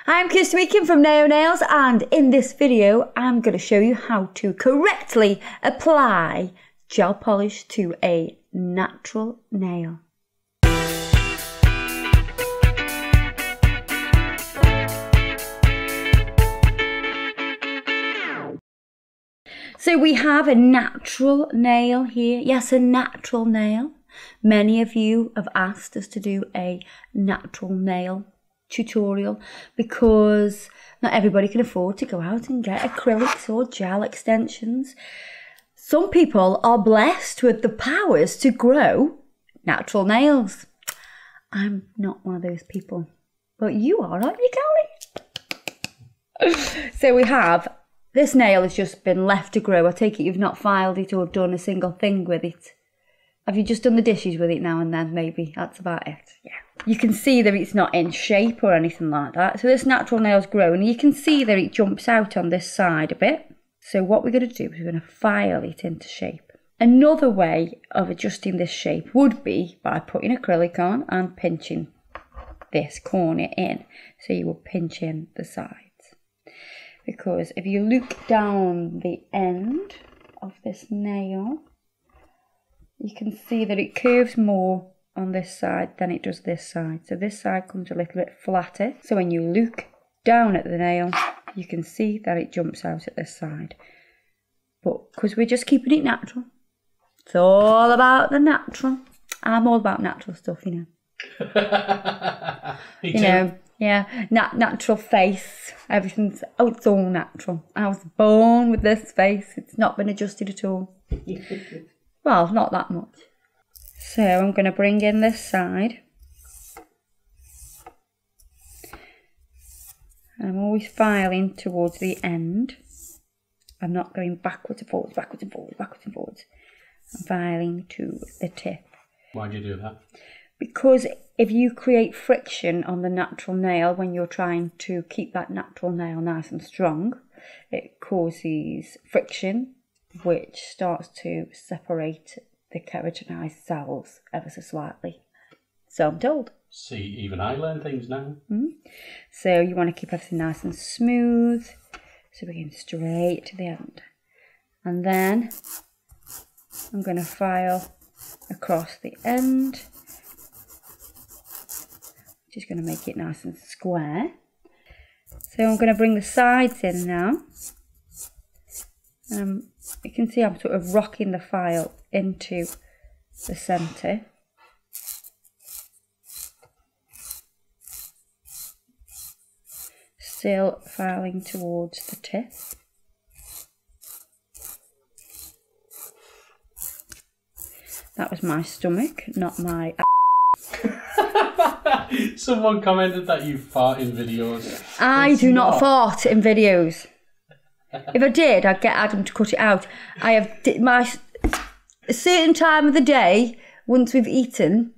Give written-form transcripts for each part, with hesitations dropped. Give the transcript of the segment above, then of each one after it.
I'm Kirsty Meakin from Nao Nails, and in this video I'm going to show you how to correctly apply gel polish to a natural nail. So we have a natural nail here. Yes, a natural nail. Many of you have asked us to do a natural nail tutorial because not everybody can afford to go out and get acrylics or gel extensions. Some people are blessed with the powers to grow natural nails. I'm not one of those people, but you are, aren't you, Callie? So we have, this nail has just been left to grow. I take it you've not filed it or done a single thing with it. Have you just done the dishes with it now and then, maybe? That's about it, yeah. You can see that it's not in shape or anything like that. So this natural nail's grown, and you can see that it jumps out on this side a bit. So what we're going to do is we're going to file it into shape. Another way of adjusting this shape would be by putting acrylic on and pinching this corner in. So you will pinch in the sides. Because if you look down the end of this nail, you can see that it curves more on this side than it does this side. So this side comes a little bit flatter. So when you look down at the nail, you can see that it jumps out at this side. But because we're just keeping it natural, it's all about the natural. I'm all about natural stuff, you know. Me too. Yeah, natural face, everything's, it's all natural. I was born with this face, it's not been adjusted at all. Well, not that much. So I'm going to bring in this side. I'm always filing towards the end. I'm not going backwards and forwards, backwards and forwards, backwards and forwards. I'm filing to the tip. Why do you do that? Because if you create friction on the natural nail when you're trying to keep that natural nail nice and strong, it causes friction, which starts to separate the keratinized cells ever so slightly. So I'm told. See, even I learn things now. So you want to keep everything nice and smooth. So we're going straight to the end. And then I'm going to file across the end, which is going to make it nice and square. So I'm going to bring the sides in now. You can see I'm sort of rocking the file into the centre. Still filing towards the tip. That was my stomach, not my... Someone commented that you fart in videos. I do not fart in videos. If I did, I'd get Adam to cut it out. I have a certain time of the day, once we've eaten,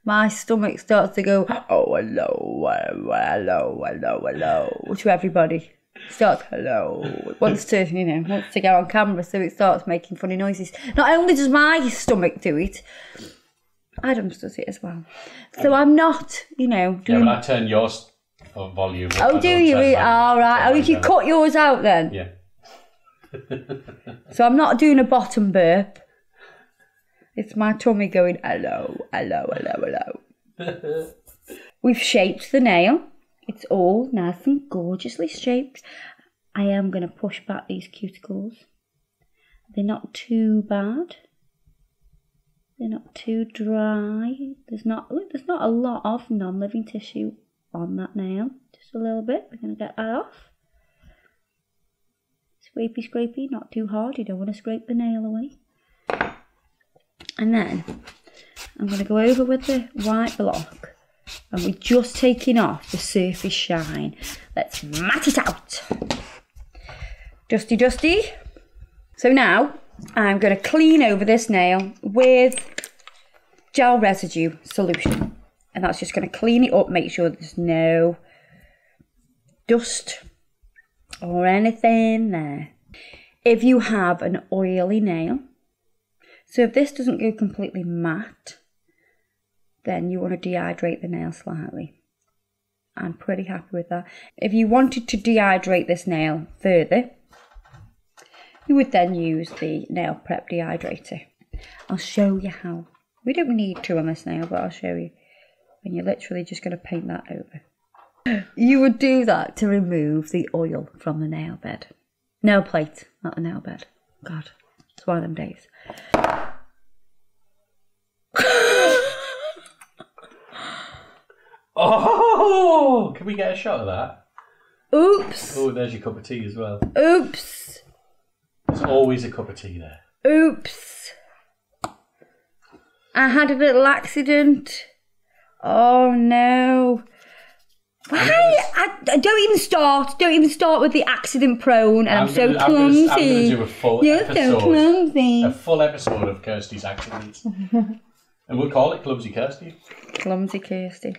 my stomach starts to go, oh, hello, hello, hello, hello, to everybody. It starts, hello. It wants to, wants to go on camera, so it starts making funny noises. Not only does my stomach do it, Adam's does it as well. So I'm not, doing... Yeah, but I turn yours volume up. Oh, do you? All right. Oh, you cut yours out then? Yeah. So I'm not doing a bottom burp. It's my tummy going, hello, hello, hello, hello. We've shaped the nail. It's all nice and gorgeously shaped. I am going to push back these cuticles. They're not too bad. They're not too dry. There's not a lot of non-living tissue on that nail. Just a little bit. We're going to get that off. Scrapey, scrapey, not too hard. You don't want to scrape the nail away. And then I'm going to go over with the white block, and we're just taking off the surface shine. Let's mat it out. Dusty, dusty. So now I'm going to clean over this nail with gel residue solution, and that's just going to clean it up, make sure there's no dust or anything there. If you have an oily nail, so if this doesn't go completely matte, then you want to dehydrate the nail slightly. I'm pretty happy with that. If you wanted to dehydrate this nail further, you would then use the Nail Prep Dehydrator. I'll show you how. We don't need to on this nail, but I'll show you. And you're literally just going to paint that over. You would do that to remove the oil from the nail bed. Nail plate, not the nail bed. God, it's one of them days. Oh, can we get a shot of that? Oops. Oh, there's your cup of tea as well. Oops. There's always a cup of tea there. Oops. I had a little accident. Oh no. Why? Don't even start with the accident prone, and I'm so clumsy. I'm going to do a full episode. So clumsy. A full episode of Kirsty's accidents. And we'll call it Clumsy Kirsty. Clumsy Kirsty.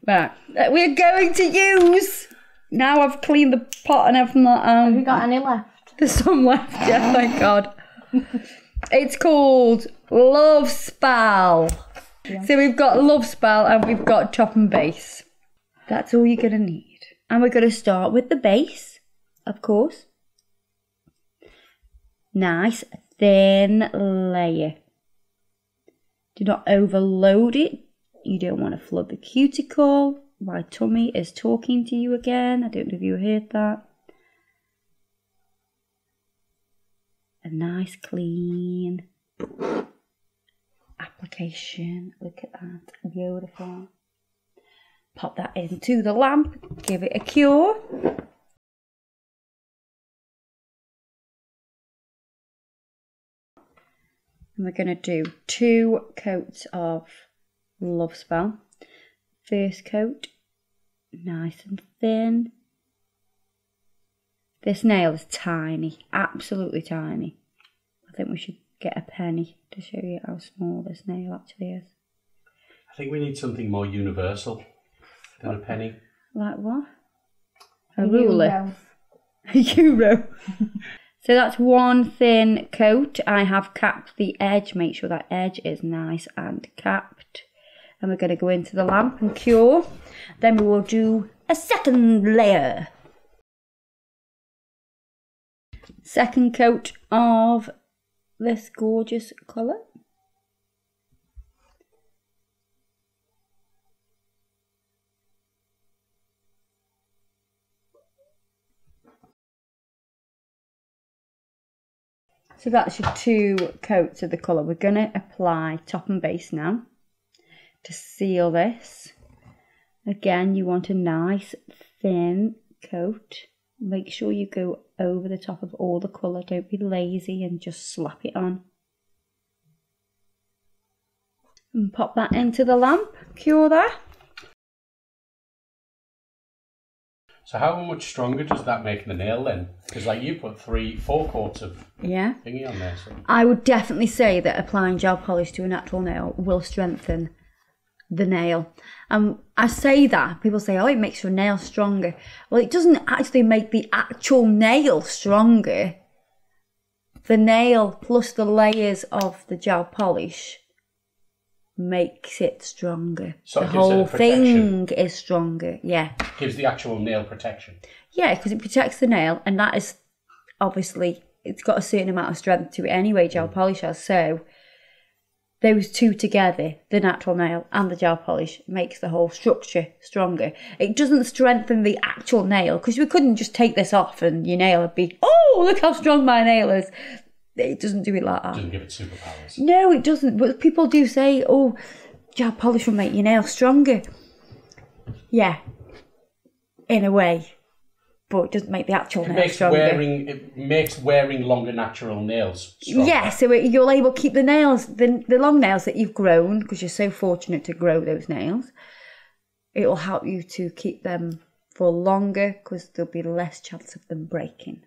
Right. We're going to use... Now I've cleaned the pot and everything like that. Have you got any left? There's some left, yeah, thank God. It's called Love Spell. Yeah. So we've got Love Spell and we've got top and base. That's all you're going to need. And we're going to start with the base, of course. Nice, thin layer. Do not overload it. You don't want to flood the cuticle. My tummy is talking to you again. I don't know if you heard that. A nice clean application. Look at that. Beautiful. Pop that into the lamp. Give it a cure. And we're going to do 2 coats of Love Spell. First coat, nice and thin. This nail is tiny, absolutely tiny. I think we should get a penny to show you how small this nail actually is. I think we need something more universal than a penny. Like what? A ruler. A euro. So that's 1 thin coat. I have capped the edge. Make sure that edge is nice and capped. And we're going to go into the lamp and cure. Then we will do a second layer. Second coat of this gorgeous colour. So that's your 2 coats of the colour. We're going to apply top and base now. To seal this, again, you want a nice thin coat. Make sure you go over the top of all the colour. Don't be lazy and just slap it on. And pop that into the lamp. Cure that. So how much stronger does that make the nail then? Because like you put 3-4 coats of thingy on there. So. I would definitely say that applying gel polish to a natural nail will strengthen the nail. I say that, people say, oh, it makes your nail stronger. Well, it doesn't actually make the actual nail stronger. The nail plus the layers of the gel polish makes it stronger. So the whole thing is stronger, yeah. Gives the actual nail protection. Yeah, because it protects the nail, and that is obviously, it's got a certain amount of strength to it anyway, gel polish has, so those 2 together, the natural nail and the gel polish, makes the whole structure stronger. It doesn't strengthen the actual nail, because we couldn't just take this off and your nail would be, oh, look how strong my nail is. It doesn't do it like that. It doesn't give it superpowers. No, it doesn't. But people do say, oh, gel polish will make your nail stronger. Yeah, in a way. But it doesn't make the actual nail stronger. It makes wearing longer natural nails stronger. Yeah, so you're able to keep the nails, the long nails that you've grown, because you're so fortunate to grow those nails. It will help you to keep them for longer, because there'll be less chance of them breaking.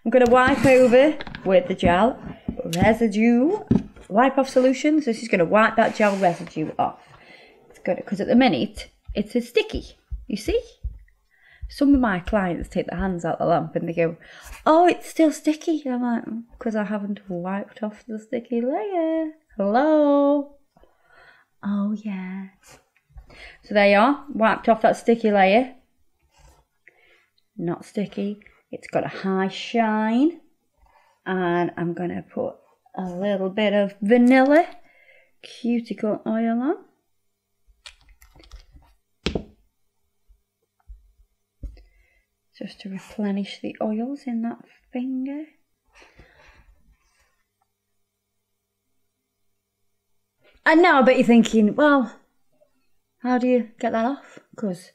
I'm going to wipe over with the gel residue wipe off solution. So this is going to wipe that gel residue off. It's good, because at the minute it's a sticky, you see? Some of my clients take their hands out the lamp and they go, oh, it's still sticky. I'm like, because I haven't wiped off the sticky layer. Hello? Oh, yeah. So there you are, wiped off that sticky layer. Not sticky, it's got a high shine. And I'm going to put a little bit of vanilla cuticle oil on. Just to replenish the oils in that finger. And now I bet you're thinking, well, how do you get that off? Because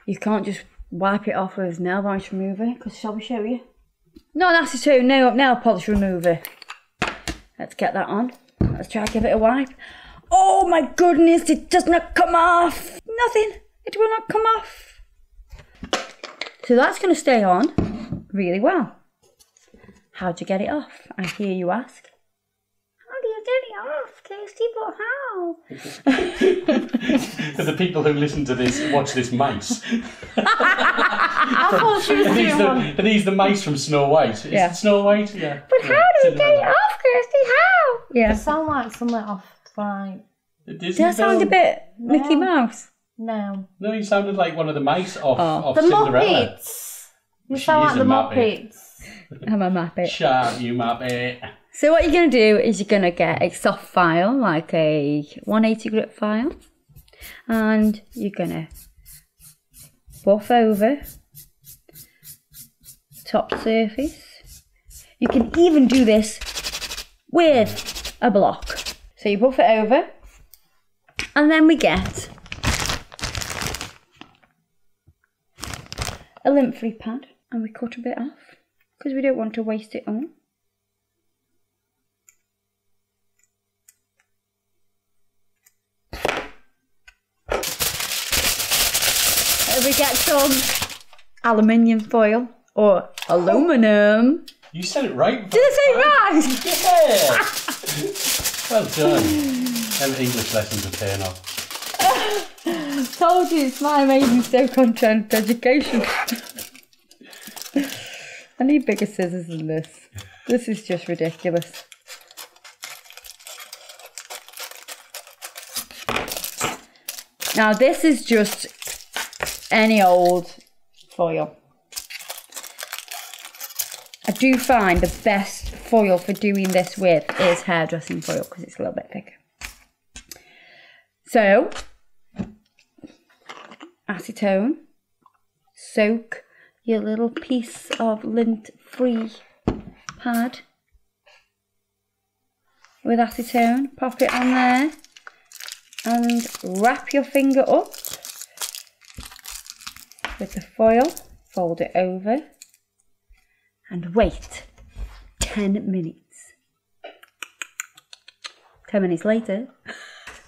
you can't just wipe it off with nail varnish remover. Because shall we show you? Not an acetone nail polish remover. Let's get that on. Let's try to give it a wipe. Oh my goodness, it does not come off. Nothing. It will not come off. So that's going to stay on really well. How'd you get it off? I hear you ask. How do you get it off, Kirsty? But how? For the people who listen to this, watch this mice. I thought she was doing one. Are these the mice from Snow White? Is it Snow White? Yeah. But how do you get it off, Kirsty? How? Yeah. It sounds like something off like... Does that sound a bit Mickey Mouse? No. No, you sounded like one of the mice off the Cinderella. Muppets. You sound like the Muppets. I'm a Muppet. Shut you Muppet. So what you're going to do is you're going to get a soft file, like a 180 grit file. And you're going to buff over top surface. You can even do this with a block. So you buff it over. And then we get a lint-free pad. And we cut a bit off. Because we don't want to waste it all. We get some aluminium foil or aluminum. You said it right. Did I say it right? Yeah. Well done. Them English lessons are paying off. Told you it's my amazing Stoke-on-Trent education. I need bigger scissors than this. This is just ridiculous. Now this is just any old foil. I do find the best foil for doing this with is hairdressing foil because it's a little bit thicker. So, acetone, soak your little piece of lint-free pad with acetone, pop it on there and wrap your finger up with the foil, fold it over and wait 10 minutes. 10 minutes later.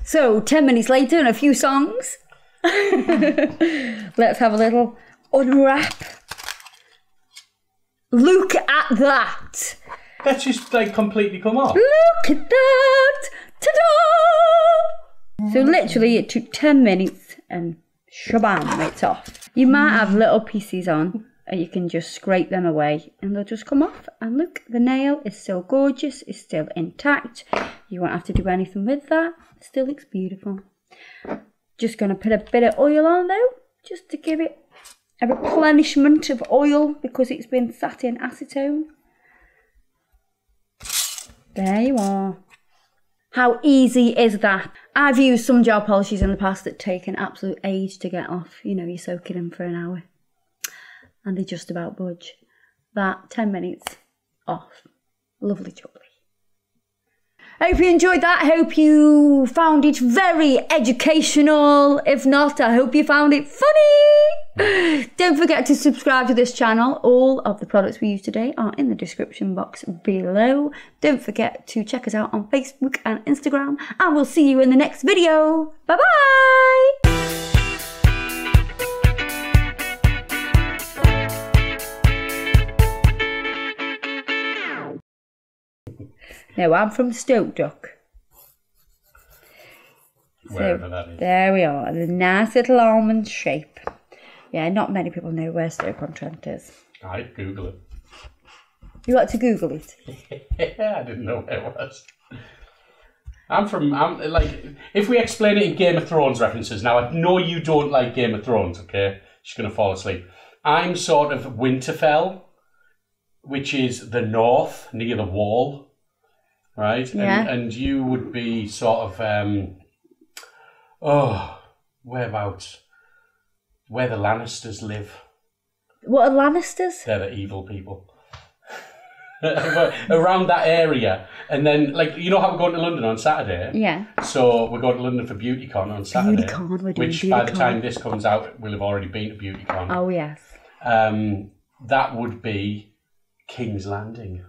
So 10 minutes later and a few songs. Let's have a little unwrap. Look at that. That's just like completely come off. Look at that. Ta-da! So literally it took 10 minutes and shabam, it's off. You might have little pieces on and you can just scrape them away and they'll just come off. And look, the nail is still gorgeous, it's still intact. You won't have to do anything with that. It still looks beautiful. Just going to put a bit of oil on though, just to give it a replenishment of oil because it's been sat in acetone. There you are. How easy is that? I've used some gel polishes in the past that take an absolute age to get off. You know, you're soaking them for an hour and they just about budge. That 10 minutes off. Lovely jubbly. I hope you enjoyed that. I hope you found it very educational. If not, I hope you found it funny. Don't forget to subscribe to this channel. All of the products we use today are in the description box below. Don't forget to check us out on Facebook and Instagram. And we'll see you in the next video. Bye-bye. No, I'm from Stoke Duck. Wherever that is. There we are, a nice little almond shape. Yeah, not many people know where Stoke-on-Trent is. I'd Google it. You like to Google it? Yeah, I didn't know where it was. I'm like, if we explain it in Game of Thrones references, now I know you don't like Game of Thrones, okay? She's going to fall asleep. I'm sort of Winterfell, which is the north, near the wall, right? Yeah. And you would be sort of, whereabouts? Where the Lannisters live. What are Lannisters? They're the evil people. Around that area. And then, like, you know how we're going to London on Saturday? Yeah. So we're going to London for BeautyCon on Saturday. BeautyCon, we're doing which by the BeautyCon. time this comes out, we'll have already been to BeautyCon. Oh, yes. That would be King's Landing.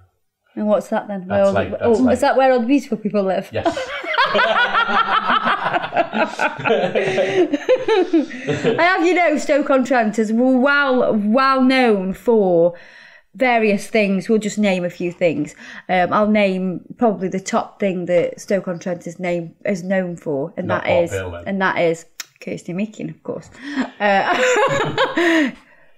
And what's that then? Is that where all the beautiful people live? Yes. I have, Stoke-on-Trent is well known for various things. We'll just name a few things. I'll name probably the top thing that Stoke-on-Trent is known for, and Not that is Kirsty Meakin, of course.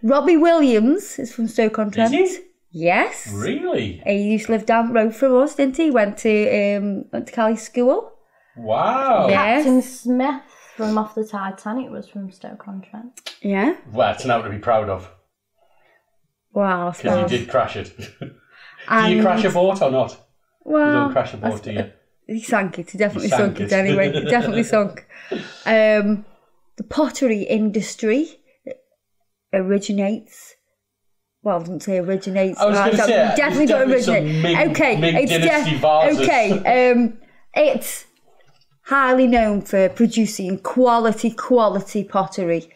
Robbie Williams is from Stoke-on-Trent. Is he? Yes. Really? He used to live down the road from us, didn't he? Went to Cali School. Wow. Yeah. Captain Smith from Off the Titanic was from Stoke-on-Trent. Yeah. Well, that's now to be proud of. Wow. Because you did crash it. Do you crash a boat or not? Well, You don't crash a boat, do you? He sank it. He definitely He sunk sank it it. anyway. He definitely sunk. The pottery industry originates. Well, I didn't say originates. I was going to say, definitely don't originate. Ming Dynasty vases. Okay. It's highly known for producing quality pottery.